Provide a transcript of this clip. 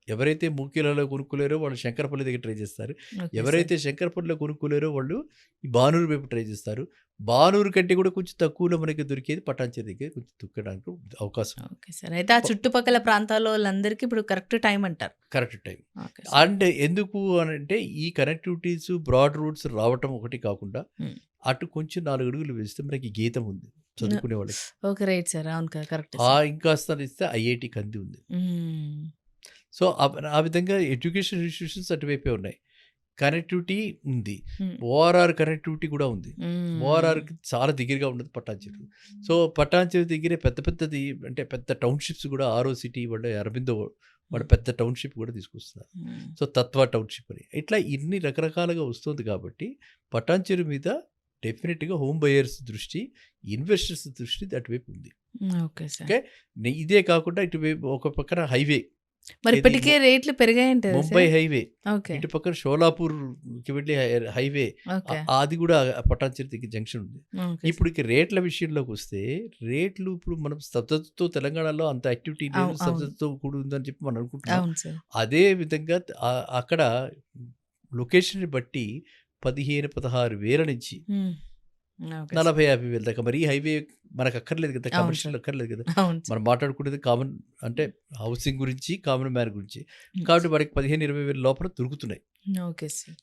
ఎవరైతే మూకీలలో కొనుక్కోలేరో వాళ్ళు శంకరపల్లి దగ్గర ట్రై చేస్తారు. Okay sir. ఎవరైతే శంకరపల్లిలో కొనుక్కోలేరో వాళ్ళు ఈ బానూరు వైపు ట్రై చేస్తారు. బానూరు కంటే కూడా కొంచెం తక్కువలో మనకి దొరికేది పటాన్‌చెరు దగ్గర కొంచెం దొరకడానికి అవకాశం ఉంది. Okay sir. అయితే ఆ చుట్టుపక్కల ప్రాంతాల్లో వాళ్ళందరికీ ఇప్పుడు కరెక్ట్ టైం అంటారు. Correct time. Okay sir. And ఎందుకు అనంటే ఈ కనెక్టివిటీస్, బ్రాడ్ రూట్స్ రావటం ఒకటి కాకుండా హ్మ్. అటు కొంచెం 4 అడుగులు వేస్తే మనకి గీతం ఉంది చదువుకునే వాళ్ళకి. ఓకే. Right sir. అవును కదా! కరెక్టే సార్. ఇంకాస్త ఇస్తే ఐఐటీ కంది ఉంది. హ్మ్. సో, ఆ విధంగా ఎడ్యుకేషన్ ఇన్‌స్టిట్యూషన్స్ అటువైపే ఉన్నాయి. కనెక్టివిటీ ఉంది. హ్మ్. ఓఆర్ఆర్ కనెక్టివిటీ కూడా ఉంది. హ్మ్. ఓఆర్ఆర్‌కి చాలా దగ్గరగా ఉన్నది పటాన్‌చెరు. సో, పటాన్‌చెరు దగ్గరే పెద్దది అంటే పెద్ద టౌన్‌షిప్స్ కూడా ఆరో సిటీ వాళ్ళ అరబిందో వాళ్ళ పెద్ద టౌన్‌షిప్ కూడా తీసుకొస్తున్నారు. హ్మ్. సో, తత్వ టౌన్‌షిప్ అని. ఇట్లా ఇన్ని రకరకాలుగా వస్తుంది కాబట్టి పటాన్‌చెరు మీద డెఫినిట్‌గా హోమ్ బయర్స్ దృష్టి, ఇన్వెస్టర్స్ దృష్టి అటువైపు ఉంది. Okay sir. ఓకే. ఇదే కాకుండా ఇటువైపు ఒక పక్కన హైవే. మరి ఇది ఇప్పటికే రేట్లు పెరిగాయంటారా ముంబై సార్? హైవే. ఓకే. ఇటు పక్కన షోలాపూర్‌కి వెళ్ళే హైవే. ఓకే. అది కూడా పటాన్‌చెరు దగ్గర జంక్షన్ ఉంది. Okay sir. ఇప్పుడు ఇక రేట్ల విషయంలోకొస్తే రేట్లు ఇప్పుడు మనం స్తబ్దతతో తెలంగాణలో అంత యాక్టివిటీ లేదు. అవును. స్తబ్దతతో కూడి ఉందని చెప్పి మనం అనుకుంటున్నాం. అవును సార్. అదే విధంగా అక్కడ లొకేషన్‌ని బట్టి 15, 16 వేల నుంచి హ్మ్. Okay sir. 40, 50 వేల దాకా. మరి ఈ హైవే మనకు అక్కర్లేదు కదా! అవును కమర్షియల్ సార్. అక్కర్లేదు కదా! అవును సార్. మనం మాట్లాడుకునేది కామన్ అంటే హౌసింగ్ గురించి, కామన్ మ్యాన్ గురించి. హ్మ్. కాబట్టి వాడికి 15, 20 వేల లోపల దొరుకుతున్నాయి. Okay sir.